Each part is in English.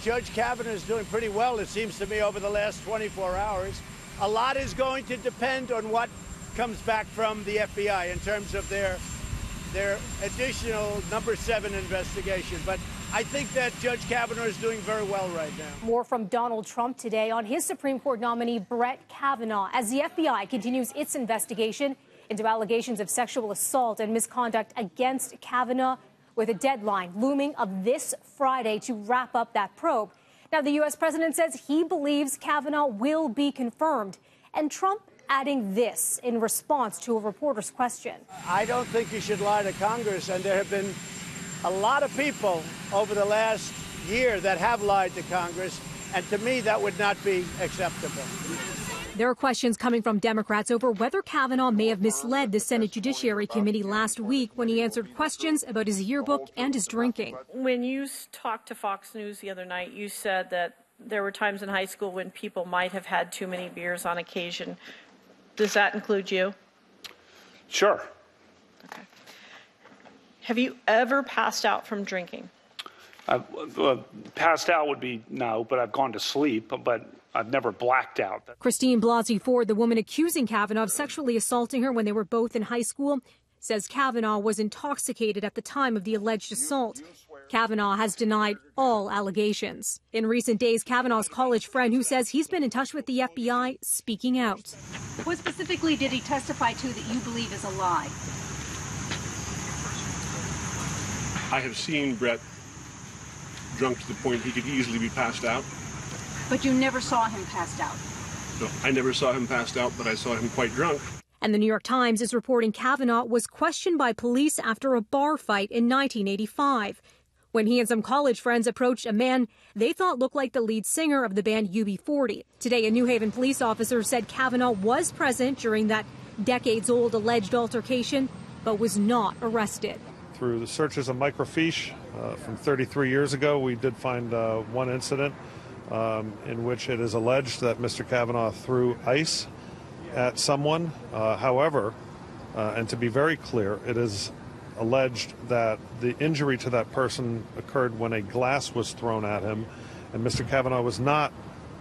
Judge Kavanaugh is doing pretty well, it seems to me, over the last 24 hours. A lot is going to depend on what comes back from the FBI in terms of their additional number 7 investigation. But I think that Judge Kavanaugh is doing very well right now. More from Donald Trump today on his Supreme Court nominee, Brett Kavanaugh, as the FBI continues its investigation into allegations of sexual assault and misconduct against Kavanaugh, with a deadline looming of this Friday to wrap up that probe. Now, the U.S. president says he believes Kavanaugh will be confirmed, and Trump adding this in response to a reporter's question. I don't think you should lie to Congress, and there have been a lot of people over the last year that have lied to Congress, and to me that would not be acceptable. There are questions coming from Democrats over whether Kavanaugh may have misled the Senate Judiciary Committee last week when he answered questions about his yearbook and his drinking. When you talked to Fox News the other night, you said that there were times in high school when people might have had too many beers on occasion. Does that include you? Sure. Okay. Have you ever passed out from drinking? Passed out would be no, but I've gone to sleep, but I've never blacked out. Christine Blasey Ford, the woman accusing Kavanaugh of sexually assaulting her when they were both in high school, says Kavanaugh was intoxicated at the time of the alleged assault. Kavanaugh has denied all allegations. In recent days, Kavanaugh's college friend, who says he's been in touch with the FBI, speaking out. What specifically did he testify to that you believe is a lie? I have seen Brett drunk to the point he could easily be passed out. But you never saw him passed out? No, I never saw him passed out, but I saw him quite drunk. And the New York Times is reporting Kavanaugh was questioned by police after a bar fight in 1985, when he and some college friends approached a man they thought looked like the lead singer of the band UB40. Today, a New Haven police officer said Kavanaugh was present during that decades-old alleged altercation, but was not arrested. Through the searches of microfiche from 33 years ago, we did find one incident in which it is alleged that Mr. Kavanaugh threw ice at someone. However, and to be very clear, it is alleged that the injury to that person occurred when a glass was thrown at him, and Mr. Kavanaugh was not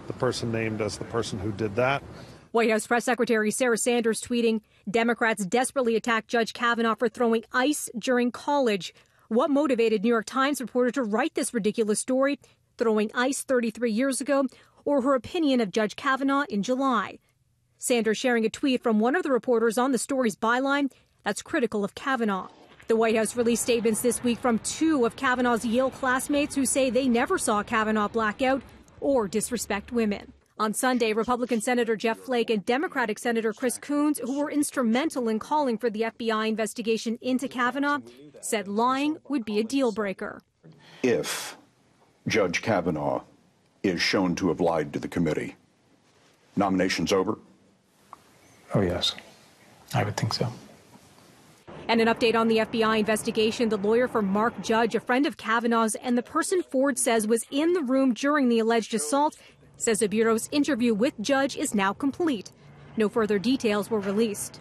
the person named as the person who did that. White House Press Secretary Sarah Sanders tweeting, Democrats desperately attacked Judge Kavanaugh for throwing ice during college. What motivated New York Times reporter to write this ridiculous story? Throwing ice 33 years ago, or her opinion of Judge Kavanaugh in July? Sanders sharing a tweet from one of the reporters on the story's byline that's critical of Kavanaugh. The White House released statements this week from 2 of Kavanaugh's Yale classmates who say they never saw Kavanaugh black out or disrespect women. On Sunday, Republican Senator Jeff Flake and Democratic Senator Chris Coons, who were instrumental in calling for the FBI investigation into Kavanaugh, said lying would be a deal breaker. If Judge Kavanaugh is shown to have lied to the committee, nomination's over? Oh, yes. I would think so. And an update on the FBI investigation. The lawyer for Mark Judge, a friend of Kavanaugh's and the person Ford says was in the room during the alleged assault, says the Bureau's interview with Judge is now complete. No further details were released.